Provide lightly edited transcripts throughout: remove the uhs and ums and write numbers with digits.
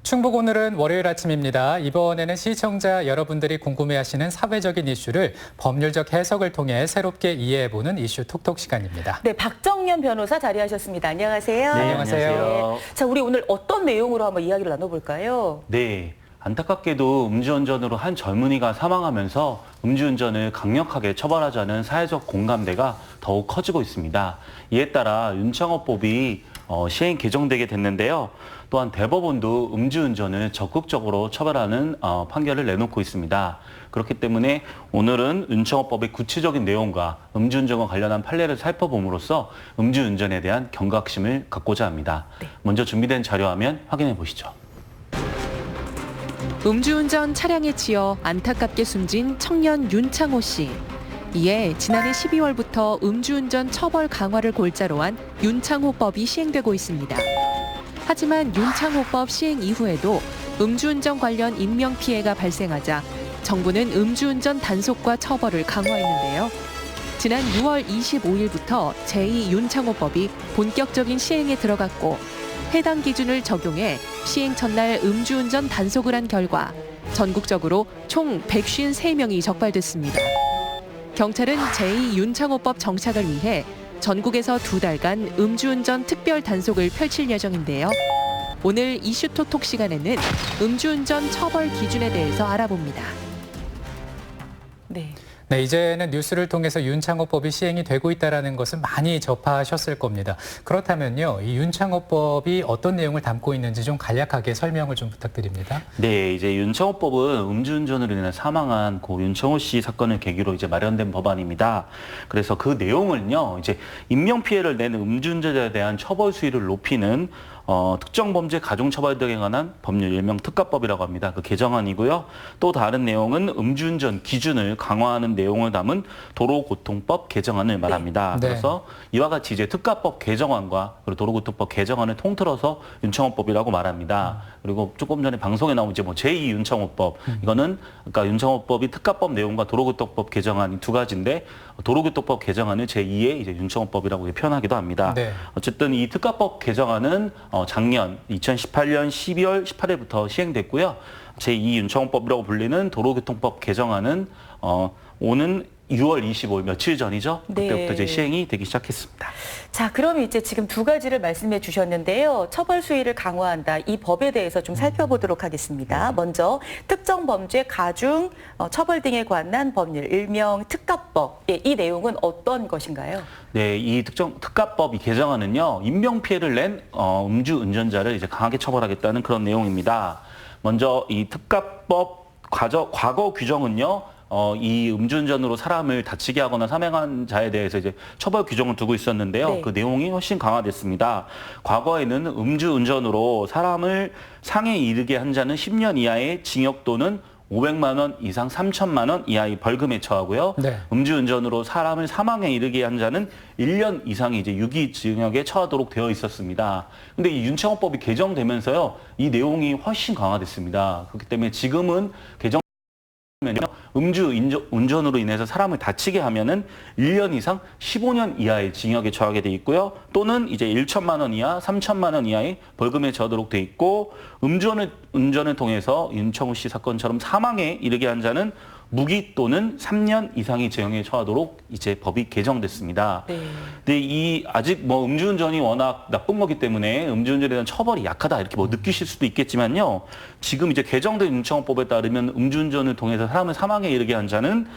충북 오늘은 월요일 아침입니다. 이번에는 시청자 여러분들이 궁금해하시는 사회적인 이슈를 법률적 해석을 통해 새롭게 이해해보는 이슈 톡톡 시간입니다. 네, 박정현 변호사 자리하셨습니다. 안녕하세요. 네, 안녕하세요. 자, 우리 오늘 어떤 내용으로 한번 이야기를 나눠볼까요? 네, 안타깝게도 음주운전으로 한 젊은이가 사망하면서 음주운전을 강력하게 처벌하자는 사회적 공감대가 더욱 커지고 있습니다. 이에 따라 윤창호법이 시행 개정되게 됐는데요. 또한 대법원도 음주운전을 적극적으로 처벌하는 판결을 내놓고 있습니다. 그렇기 때문에 오늘은 윤창호법의 구체적인 내용과 음주운전과 관련한 판례를 살펴봄으로써 음주운전에 대한 경각심을 갖고자 합니다. 네. 먼저 준비된 자료화면 확인해 보시죠. 음주운전 차량에 치여 안타깝게 숨진 청년 윤창호 씨. 이에 지난해 12월부터 음주운전 처벌 강화를 골자로 한 윤창호법이 시행되고 있습니다. 하지만 윤창호법 시행 이후에도 음주운전 관련 인명피해가 발생하자 정부는 음주운전 단속과 처벌을 강화했는데요. 지난 6월 25일부터 제2 윤창호법이 본격적인 시행에 들어갔고 해당 기준을 적용해 시행 첫날 음주운전 단속을 한 결과 전국적으로 총 153명이 적발됐습니다. 경찰은 제2 윤창호법 정착을 위해 전국에서 2달간 음주운전 특별 단속을 펼칠 예정인데요. 오늘 이슈 톡톡 시간에는 음주운전 처벌 기준에 대해서 알아봅니다. 네, 이제는 뉴스를 통해서 윤창호법이 시행이 되고 있다는 것을 많이 접하셨을 겁니다. 그렇다면요, 이 윤창호법이 어떤 내용을 담고 있는지 좀 간략하게 설명을 좀 부탁드립니다. 네, 이제 윤창호법은 음주운전으로 인해 사망한 고 윤창호 씨 사건을 계기로 이제 마련된 법안입니다. 그래서 그 내용을요, 이제 인명피해를 낸 음주운전자에 대한 처벌 수위를 높이는 특정 범죄 가중처벌 등에 관한 법률 일명 특가법이라고 합니다. 그 개정안이고요. 또 다른 내용은 음주운전 기준을 강화하는 내용을 담은 도로교통법 개정안을 말합니다. 네. 그래서 이와 같이 이제 특가법 개정안과 그리고 도로교통법 개정안을 통틀어서 윤창호법이라고 말합니다. 그리고 조금 전에 방송에 나온 이제 뭐 제2 윤창호법 이거는 그러니까 윤창호법이 특가법 내용과 도로교통법 개정안이 두 가지인데 도로교통법 개정안을 제2의 이제 윤창호법이라고 표현하기도 합니다. 네. 어쨌든 이 특가법 개정안은 작년 2018년 12월 18일부터 시행됐고요. 제2 윤창호법이라고 불리는 도로교통법 개정안은 오는 6월 25일 며칠 전이죠. 그때부터 네. 이제 시행이 되기 시작했습니다. 자, 그럼 이제 지금 두 가지를 말씀해 주셨는데요. 처벌 수위를 강화한다. 이 법에 대해서 좀 살펴보도록 하겠습니다. 먼저 특정 범죄 가중 처벌 등에 관한 법률, 일명 특가법. 예, 이 내용은 어떤 것인가요? 네, 이 특가법 이 개정안은요, 인명피해를 낸 음주운전자를 이제 강하게 처벌하겠다는 그런 내용입니다. 먼저 이 특가법 과거 규정은요, 이 음주운전으로 사람을 다치게 하거나 사망한 자에 대해서 이제 처벌 규정을 두고 있었는데요. 네. 그 내용이 훨씬 강화됐습니다. 과거에는 음주운전으로 사람을 상해에 이르게 한 자는 10년 이하의 징역 또는 500만 원 이상 3천만 원 이하의 벌금에 처하고요. 네. 음주운전으로 사람을 사망에 이르게 한 자는 1년 이상의 이제 유기징역에 처하도록 되어 있었습니다. 근데 이 윤창호법이 개정되면서요, 이 내용이 훨씬 강화됐습니다. 그렇기 때문에 지금은 음주운전으로 인해서 사람을 다치게 하면은 1년 이상 15년 이하의 징역에 처하게 돼 있고요. 또는 이제 1천만 원 이하, 3천만 원 이하의 벌금에 처하도록 돼 있고, 운전을 통해서 윤창호 씨 사건처럼 사망에 이르게 한 자는 무기 또는 3년 이상의 징역에 처하도록 이제 법이 개정됐습니다. 네. 근데 이 아직 뭐 음주운전이 워낙 나쁜 거기 때문에 음주운전에 대한 처벌이 약하다 이렇게 뭐 느끼실 수도 있겠지만요. 지금 이제 개정된 윤창호법에 따르면 음주운전을 통해서 사람을 사망에 이르게 한 자는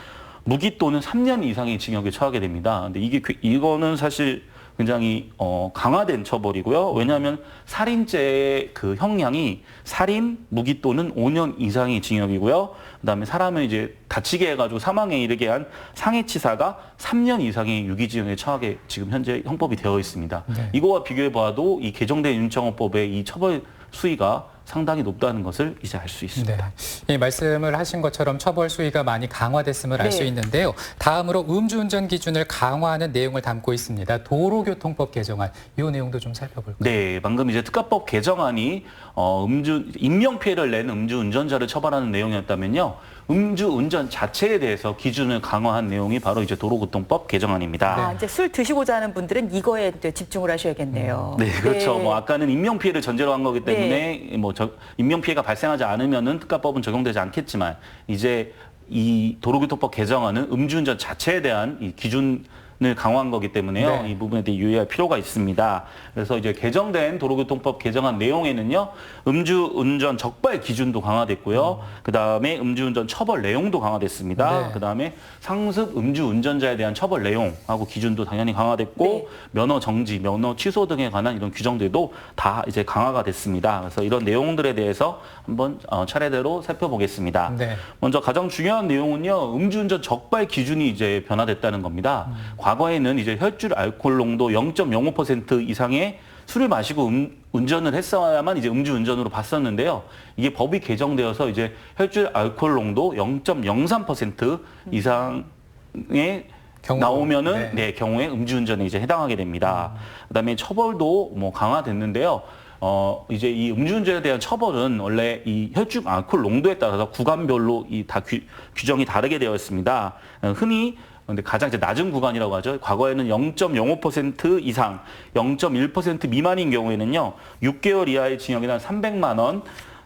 무기 또는 3년 이상의 징역에 처하게 됩니다. 근데 이거는 사실 굉장히 강화된 처벌이고요. 왜냐하면 살인죄의 그 형량이 살인, 무기 또는 5년 이상의 징역이고요. 그다음에 사람을 이제 다치게 해가지고 사망에 이르게 한 상해치사가 3년 이상의 유기징역에 처하게 지금 현재 형법이 되어 있습니다. 네. 이거와 비교해 봐도 이 개정된 윤창호법의 이 처벌 수위가 상당히 높다는 것을 이제 알 수 있습니다. 네. 이 말씀을 하신 것처럼 처벌 수위가 많이 강화됐음을 알 수 네. 있는데요. 다음으로 음주운전 기준을 강화하는 내용을 담고 있습니다. 도로교통법 개정안, 이 내용도 좀 살펴볼까요? 네, 방금 이제 특가법 개정안이 인명피해를 낸 음주운전자를 처벌하는 내용이었다면요. 음주운전 자체에 대해서 기준을 강화한 내용이 바로 이제 도로교통법 개정안입니다. 아, 이제 술 드시고자 하는 분들은 이거에 이제 집중을 하셔야겠네요. 네, 그렇죠. 네. 뭐 아까는 인명 피해를 전제로 한 거기 때문에 인명 피해가 발생하지 않으면은 특가법은 적용되지 않겠지만 이제 이 도로교통법 개정안은 음주운전 자체에 대한 이 기준을 강화한 거기 때문에요. 네. 이 부분에 대해 유의할 필요가 있습니다. 그래서 이제 개정된 도로교통법 개정안 내용에는요, 음주운전 적발 기준도 강화됐고요. 그 다음에 음주운전 처벌 내용도 강화됐습니다. 네. 그 다음에 상습 음주운전자에 대한 처벌 내용하고 기준도 당연히 강화됐고, 네. 면허 정지, 면허 취소 등에 관한 이런 규정들도 다 이제 강화가 됐습니다. 그래서 이런 내용들에 대해서 한번 차례대로 살펴보겠습니다. 네. 먼저 가장 중요한 내용은요, 음주운전 적발 기준이 이제 변화됐다는 겁니다. 과거에는 이제 혈중 알코올 농도 0.05% 이상의 술을 마시고 운전을 했어야만 이제 음주운전으로 봤었는데요. 이게 법이 개정되어서 이제 혈중 알코올 농도 0.03% 이상의 경우, 나오면은 네. 경우에 음주운전에 이제 해당하게 됩니다. 그다음에 처벌도 뭐 강화됐는데요. 이제 이 음주운전에 대한 처벌은 원래 이 혈중 알코올 농도에 따라서 구간별로 이 다 규정이 다르게 되어 있습니다. 흔히 근데 가장 이제 낮은 구간이라고 하죠. 과거에는 0.05% 이상, 0.1% 미만인 경우에는요, 6개월 이하의 징역이나 300만 원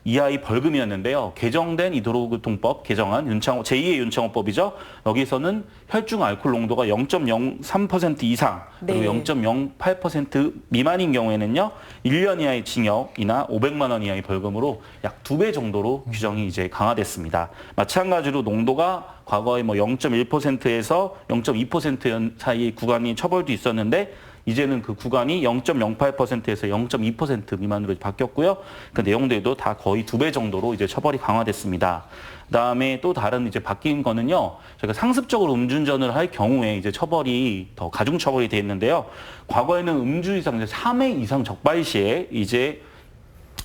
이하의 벌금이었는데요. 개정된 이 도로교통법 개정안 제2의 윤창호법이죠. 여기서는 혈중 알코올 농도가 0.03% 이상 그리고 네. 0.08% 미만인 경우에는요, 1년 이하의 징역이나 500만 원 이하의 벌금으로 약 2배 정도로 규정이 이제 강화됐습니다. 마찬가지로 농도가 과거에 뭐 0.1%에서 0.2% 사이 구간이 처벌도 있었는데 이제는 그 구간이 0.08%에서 0.2% 미만으로 바뀌었고요. 그 내용들도 다 거의 2배 정도로 이제 처벌이 강화됐습니다. 그다음에 또 다른 이제 바뀐 거는요. 저희가 상습적으로 음주운전을 할 경우에 이제 처벌이 더 가중 처벌이 돼 있는데요. 과거에는 음주 이상 이제 3회 이상 적발 시에 이제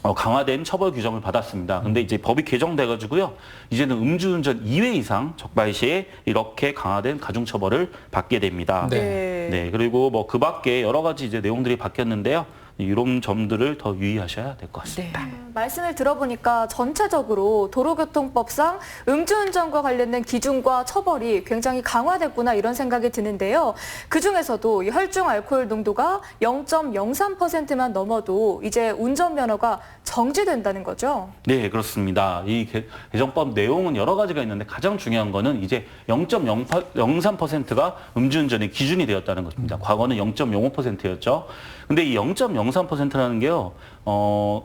강화된 처벌 규정을 받았습니다. 근데 이제 법이 개정돼가지고요. 이제는 음주운전 2회 이상 적발 시에 이렇게 강화된 가중처벌을 받게 됩니다. 네. 네, 그리고 뭐 그 밖에 여러 가지 이제 내용들이 바뀌었는데요. 이런 점들을 더 유의하셔야 될 것 같습니다. 말씀을 들어보니까 전체적으로 도로교통법상 음주운전과 관련된 기준과 처벌이 굉장히 강화됐구나 이런 생각이 드는데요. 그중에서도 이 혈중 알코올 농도가 0.03%만 넘어도 이제 운전면허가 정지된다는 거죠. 네, 그렇습니다. 이 개정법 내용은 여러 가지가 있는데 가장 중요한 거는 이제 0.03%가 음주운전의 기준이 되었다는 것입니다. 과거는 0.05%였죠. 근데 이 0.03%라는 게요,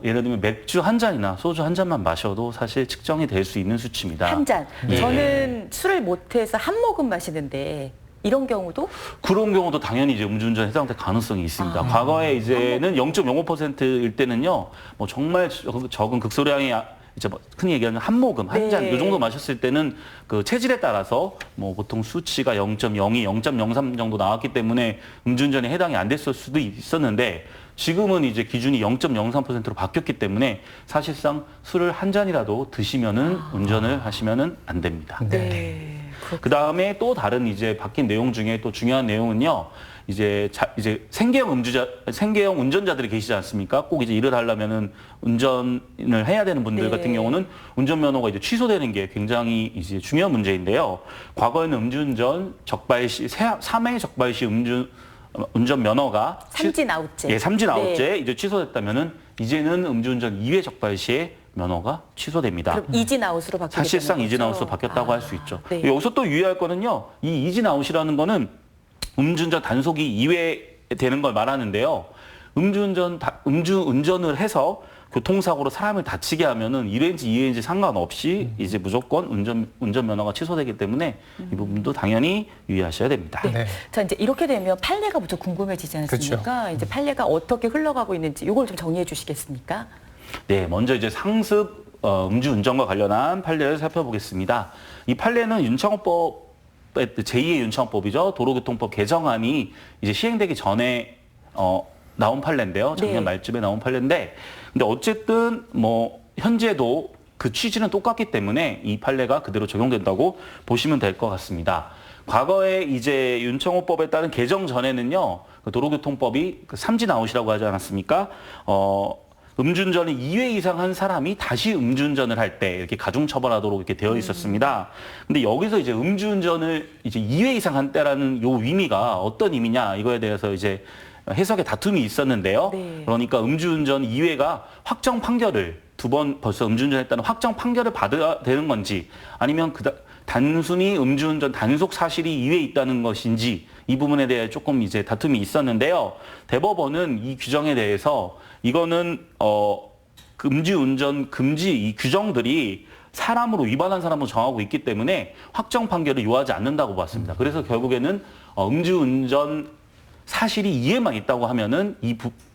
예를 들면 맥주 한 잔이나 소주 한 잔만 마셔도 사실 측정이 될 수 있는 수치입니다. 한 잔. 네. 저는 술을 못해서 한 모금 마시는데 이런 경우도? 그런 경우도 당연히 이제 음주운전 해당될 가능성이 있습니다. 과거에 이제는 0.05%일 때는요, 뭐 정말 적은 극소량의 이제 뭐 흔히 얘기하는 한 모금, 한 잔, 네. 이 정도 마셨을 때는 그 체질에 따라서 뭐 보통 수치가 0.02, 0.03 정도 나왔기 때문에 음주운전에 해당이 안 됐을 수도 있었는데 지금은 이제 기준이 0.03%로 바뀌었기 때문에 사실상 술을 한 잔이라도 드시면은 운전을 하시면은 안 됩니다. 네. 그 다음에 또 다른 이제 바뀐 내용 중에 또 중요한 내용은요. 이제 생계형 운전자들이 계시지 않습니까? 꼭 이제 일을 하려면은 운전을 해야 되는 분들 네. 같은 경우는 운전면허가 이제 취소되는 게 굉장히 이제 중요한 문제인데요. 과거에는 음주운전 적발 시 3회 적발 시 운전면허가 삼진 아웃제. 예, 삼진 네. 아웃제 이제 취소됐다면은 이제는 음주운전 2회 적발 시에 면허가 취소됩니다. 그럼 이진 아웃으로 바뀌게 사실상 되는 이진 거죠? 아웃으로 바뀌었다고 할 수 있죠. 네. 여기서 또 유의할 거는요. 이 이진 아웃이라는 거는 음주운전 단속이 2회 되는 걸 말하는데요. 음주운전을 해서 교통사고로 사람을 다치게 하면은 1회인지 2회인지 상관없이 이제 무조건 운전면허가 취소되기 때문에 이 부분도 당연히 유의하셔야 됩니다. 네. 자, 이제 이렇게 되면 판례가 부터 궁금해지지 않습니까? 이제 판례가 어떻게 흘러가고 있는지 이걸 좀 정리해 주시겠습니까? 네, 먼저 이제 상습 음주운전과 관련한 판례를 살펴보겠습니다. 이 판례는 윤창호법 제2의 윤창호법이죠. 도로교통법 개정안이 이제 시행되기 전에 나온 판례인데요. 작년 네. 말쯤에 나온 판례인데, 근데 어쨌든 뭐 현재도 그 취지는 똑같기 때문에 이 판례가 그대로 적용된다고 보시면 될 것 같습니다. 과거에 이제 윤창호법에 따른 개정 전에는요, 그 도로교통법이 그 삼진 아웃이라고 하지 않았습니까? 음주운전을 2회 이상 한 사람이 다시 음주운전을 할 때 이렇게 가중처벌하도록 이렇게 되어 있었습니다. 근데 여기서 이제 음주운전을 이제 2회 이상 한 때라는 요 의미가 어떤 의미냐 이거에 대해서 이제 해석의 다툼이 있었는데요. 네. 그러니까 음주운전 2회가 확정 판결을 2번 벌써 음주운전했다는 확정 판결을 받아야 되는 건지 아니면 단순히 음주운전 단속 사실이 2회 있다는 것인지 이 부분에 대해 조금 이제 다툼이 있었는데요. 대법원은 이 규정에 대해서 이거는 음주운전 금지 이 규정들이 사람으로 위반한 사람으로 정하고 있기 때문에 확정 판결을 요하지 않는다고 봤습니다. 그래서 결국에는 음주운전 사실이 2회만 있다고 하면은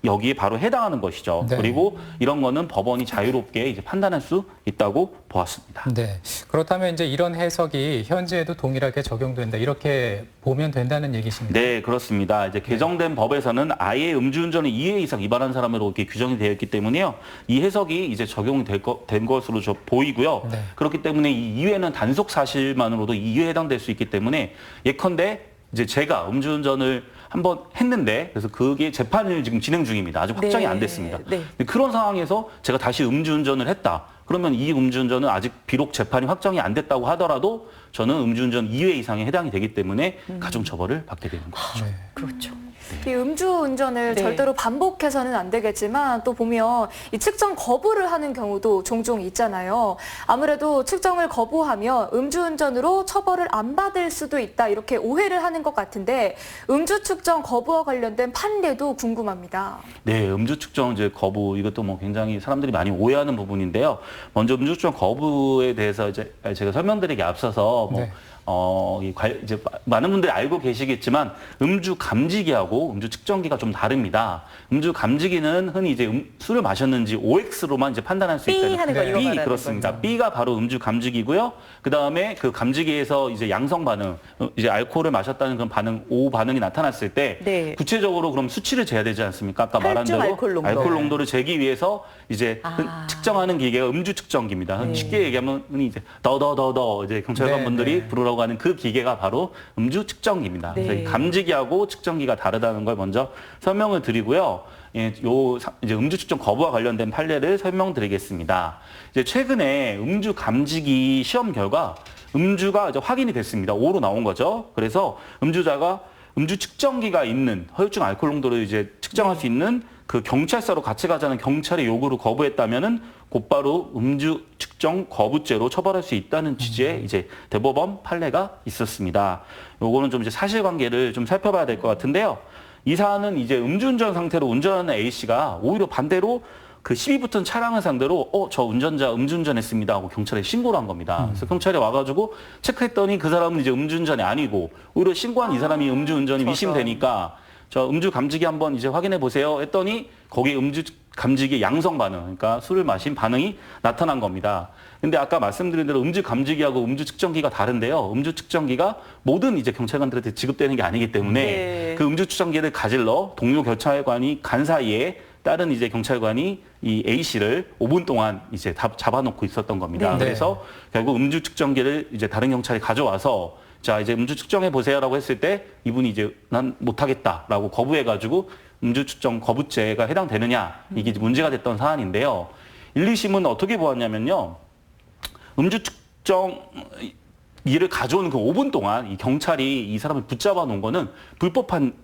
여기에 바로 해당하는 것이죠. 네. 그리고 이런 거는 법원이 자유롭게 이제 판단할 수 있다고 보았습니다. 네. 그렇다면 이제 이런 해석이 현재에도 동일하게 적용된다. 이렇게 보면 된다는 얘기십니까? 네, 그렇습니다. 이제 개정된 법에서는 아예 음주운전을 2회 이상 위반한 사람으로 이렇게 규정이 되어 있기 때문에요. 이 해석이 이제 적용이 된 것으로 보이고요. 네. 그렇기 때문에 이 2회는 단속 사실만으로도 2회에 해당될 수 있기 때문에 예컨대 이제 제가 음주운전을 한번 했는데 그래서 그게 재판을 지금 진행 중입니다. 아직 확정이 안 됐습니다. 네. 근데 그런 상황에서 제가 다시 음주운전을 했다. 그러면 이 음주운전은 아직 비록 재판이 확정이 안 됐다고 하더라도 저는 음주운전 2회 이상에 해당이 되기 때문에 가중처벌을 받게 되는 것이죠. 네. 그렇죠. 이 음주운전을 네. 절대로 반복해서는 안 되겠지만 또 보면 이 측정 거부를 하는 경우도 종종 있잖아요. 아무래도 측정을 거부하면 음주운전으로 처벌을 안 받을 수도 있다 이렇게 오해를 하는 것 같은데 음주 측정 거부와 관련된 판례도 궁금합니다. 네, 음주 측정 이제 거부 이것도 뭐 굉장히 사람들이 많이 오해하는 부분인데요. 먼저 음주 측정 거부에 대해서 이제 제가 설명드리기 앞서서 뭐 네. 이제 많은 분들이 알고 계시겠지만 음주 감지기하고 음주 측정기가 좀 다릅니다. 음주 감지기는 흔히 이제 술을 마셨는지 OX로만 이제 판단할 수 삐 있다는 하는 거 이거 B 말하는 그렇습니다. 거죠. B가 바로 음주 감지기고요. 그 다음에 그 감지기에서 이제 양성 반응, 이제 알코올을 마셨다는 그런 반응, O 반응이 나타났을 때 네. 구체적으로 그럼 수치를 재야 되지 않습니까? 아까 말한 혈중 대로 알코올 농도. 농도를 재기 위해서 이제 측정하는 기계가 음주 측정기입니다. 네. 쉽게 얘기하면 이제 더 이제 경찰관 네, 분들이 네. 부르라고 하는 그 기계가 바로 음주 측정기입니다. 네. 그래서 이 감지기하고 측정기가 다르다는 걸 먼저 설명을 드리고요. 이제 음주 측정 거부와 관련된 판례를 설명드리겠습니다. 이제 최근에 음주 감지기 시험 결과 음주가 이제 확인이 됐습니다. O로 나온 거죠. 그래서 음주자가 음주 측정기가 있는 혈중 알코올 농도를 이제 측정할 수 있는 그 경찰서로 같이 가자는 경찰의 요구를 거부했다면은 곧바로 음주 측정 거부죄로 처벌할 수 있다는 취지의 이제 대법원 판례가 있었습니다. 요거는 좀 이제 사실관계를 좀 살펴봐야 될 것 같은데요. 이 사안은 이제 음주운전 상태로 운전하는 A 씨가 오히려 반대로 그 시비 붙은 차량을 상대로 저 운전자 음주운전했습니다 하고 경찰에 신고를 한 겁니다. 그래서 경찰이 와가지고 체크했더니 그 사람은 이제 음주운전이 아니고 오히려 신고한 이 사람이 음주운전이 의심되니까 저 음주 감지기 한번 이제 확인해 보세요 했더니 거기 음주 감지기 양성 반응, 그러니까 술을 마신 반응이 나타난 겁니다. 근데 아까 말씀드린 대로 음주 감지기하고 음주 측정기가 다른데요. 음주 측정기가 모든 이제 경찰관들한테 지급되는 게 아니기 때문에 네. 그 음주 측정기를 가질러 동료 경찰관이 간 사이에 다른 이제 경찰관이 이 A 씨를 5분 동안 이제 잡아놓고 있었던 겁니다. 네. 그래서 결국 음주 측정기를 이제 다른 경찰이 가져와서 자 이제 음주 측정해 보세요라고 했을 때 이분이 이제 난 못하겠다라고 거부해가지고 음주 측정 거부죄가 해당되느냐 이게 문제가 됐던 사안인데요. 1, 2심은 어떻게 보았냐면요. 음주 측정 이를 가져오는 그 5분 동안 이 경찰이 이 사람을 붙잡아 놓은 거는 불법한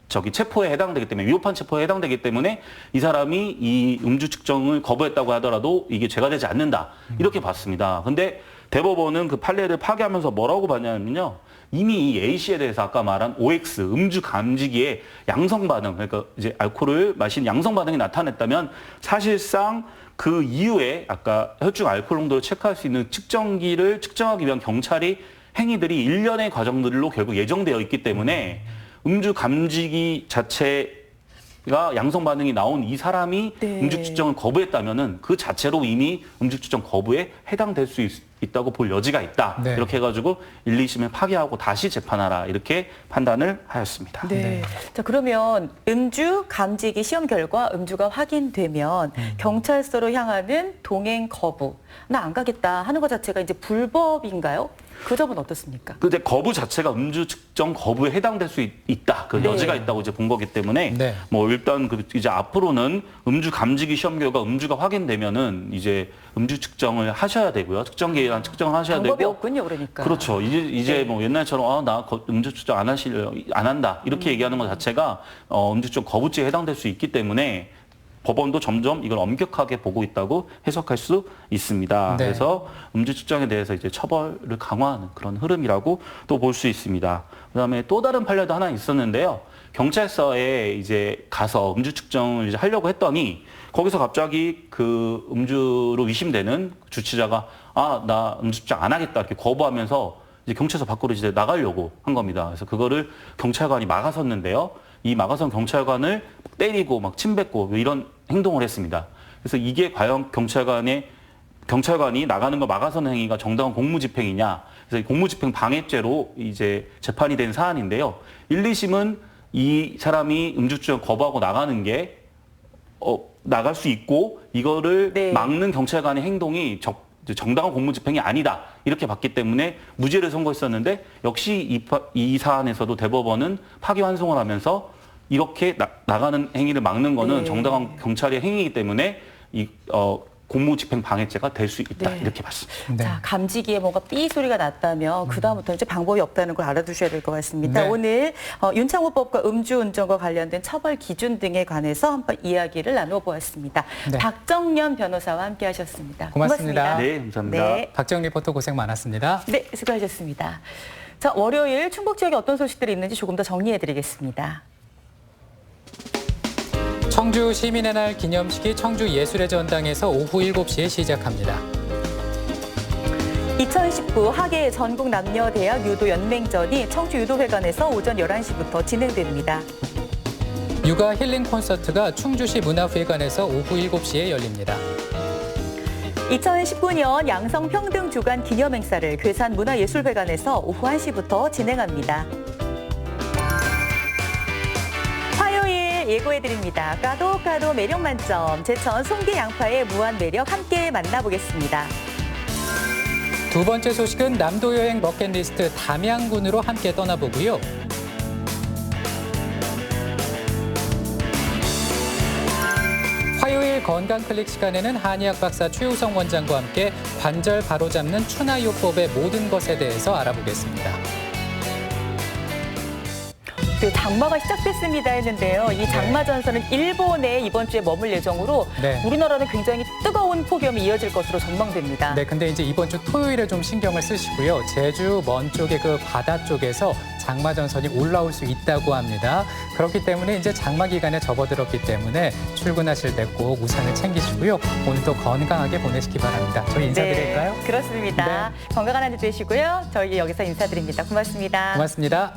체포에 해당되기 때문에 위법한 체포에 해당되기 때문에 이 사람이 이 음주 측정을 거부했다고 하더라도 이게 죄가 되지 않는다 이렇게 봤습니다. 근데 대법원은 그 판례를 파기하면서 뭐라고 봤냐면요. 이미 이 A 씨에 대해서 아까 말한 OX 음주 감지기의 양성 반응, 그러니까 이제 알코올을 마신 양성 반응이 나타냈다면 사실상 그 이후에 아까 혈중 알코올 농도를 체크할 수 있는 측정기를 측정하기 위한 경찰이 행위들이 일련의 과정들로 결국 예정되어 있기 때문에 음주 감지기 자체가 양성 반응이 나온 이 사람이 네. 음주 측정을 거부했다면은 그 자체로 이미 음주 측정 거부에 해당될 수 있다고 볼 여지가 있다. 네. 이렇게 해가지고 1, 2심을 파기하고 다시 재판하라 이렇게 판단을 하였습니다. 네. 자, 그러면 음주 감지기 시험 결과 음주가 확인되면 경찰서로 향하는 동행 거부, 나 안 가겠다 하는 것 자체가 이제 불법인가요? 그 점은 어떻습니까? 근데 거부 자체가 음주 측정 거부에 해당될 수 있다. 그 네. 여지가 있다고 이제 본 거기 때문에 네. 뭐 일단 이제 앞으로는 음주 감지기 시험 결과 음주가 확인되면은 이제 음주 측정을 하셔야 되고요. 측정기랑 측정을 하셔야 방법이 되고. 없군요, 그러니까. 그렇죠. 이제 뭐 옛날처럼 나 음주 측정 안 한다 이렇게 얘기하는 것 자체가 음주 측정 거부죄에 해당될 수 있기 때문에 법원도 점점 이걸 엄격하게 보고 있다고 해석할 수 있습니다. 네. 그래서 음주 측정에 대해서 이제 처벌을 강화하는 그런 흐름이라고 또 볼 수 있습니다. 그다음에 또 다른 판례도 하나 있었는데요. 경찰서에 이제 가서 음주 측정을 이제 하려고 했더니 거기서 갑자기 그 음주로 의심되는 주치자가 나 음주 측정 안 하겠다 이렇게 거부하면서 이제 경찰서 밖으로 이제 나가려고 한 겁니다. 그래서 그거를 경찰관이 막아섰는데요. 이 막아선 경찰관을 때리고 막 침뱉고 이런 행동을 했습니다. 그래서 이게 과연 경찰관이 나가는 걸 막아서는 행위가 정당한 공무집행이냐? 그래서 공무집행 방해죄로 이제 재판이 된 사안인데요. 1, 2심은 이 사람이 음주추정 거부하고 나가는 게 나갈 수 있고 이거를 네. 막는 경찰관의 행동이 정당한 공무집행이 아니다 이렇게 봤기 때문에 무죄를 선고했었는데 역시 이 사안에서도 대법원은 파기환송을 하면서 이렇게 나가는 행위를 막는 거는 네. 정당한 경찰의 행위이기 때문에 공무집행 방해죄가 될 수 있다 네. 이렇게 봤습니다. 네. 자, 감지기에 뭔가 삐 소리가 났다면 그다음부터 이제 방법이 없다는 걸 알아두셔야 될 것 같습니다. 네. 오늘 윤창호법과 음주운전과 관련된 처벌 기준 등에 관해서 한번 이야기를 나눠보았습니다. 네. 박정년 변호사와 함께하셨습니다. 고맙습니다. 네, 감사합니다. 네. 박정 리포터 고생 많았습니다. 네, 수고하셨습니다. 자, 월요일 충북 지역에 어떤 소식들이 있는지 조금 더 정리해드리겠습니다. 청주 시민의 날 기념식이 청주 예술의 전당에서 오후 7시에 시작합니다. 2019 하계 전국 남녀 대학 유도 연맹전이 청주 유도회관에서 오전 11시부터 진행됩니다. 육아 힐링 콘서트가 충주시 문화회관에서 오후 7시에 열립니다. 2019년 양성평등 주간 기념행사를 괴산 문화예술회관에서 오후 1시부터 진행합니다. 화요일 예고해드립니다. 까도 매력 만점 제천 송기 양파의 무한 매력 함께 만나보겠습니다. 두 번째 소식은 남도 여행 버킷리스트 담양군으로 함께 떠나보고요. 화요일 건강 클릭 시간에는 한의학 박사 최우성 원장과 함께 관절 바로잡는 추나요법의 모든 것에 대해서 알아보겠습니다. 그 장마가 시작됐습니다 했는데요. 이 장마 전선은 일본에 이번 주에 머물 예정으로 네. 우리나라는 굉장히 뜨거운 폭염이 이어질 것으로 전망됩니다. 네, 근데 이제 이번 주 토요일에 좀 신경을 쓰시고요. 제주 먼 쪽의 그 바다 쪽에서 장마 전선이 올라올 수 있다고 합니다. 그렇기 때문에 이제 장마 기간에 접어들었기 때문에 출근하실 때 꼭 우산을 챙기시고요. 오늘도 건강하게 보내시기 바랍니다. 저희 인사드릴까요? 네, 그렇습니다. 건강한 한 주 되시고요. 저희 여기서 인사드립니다. 고맙습니다. 고맙습니다.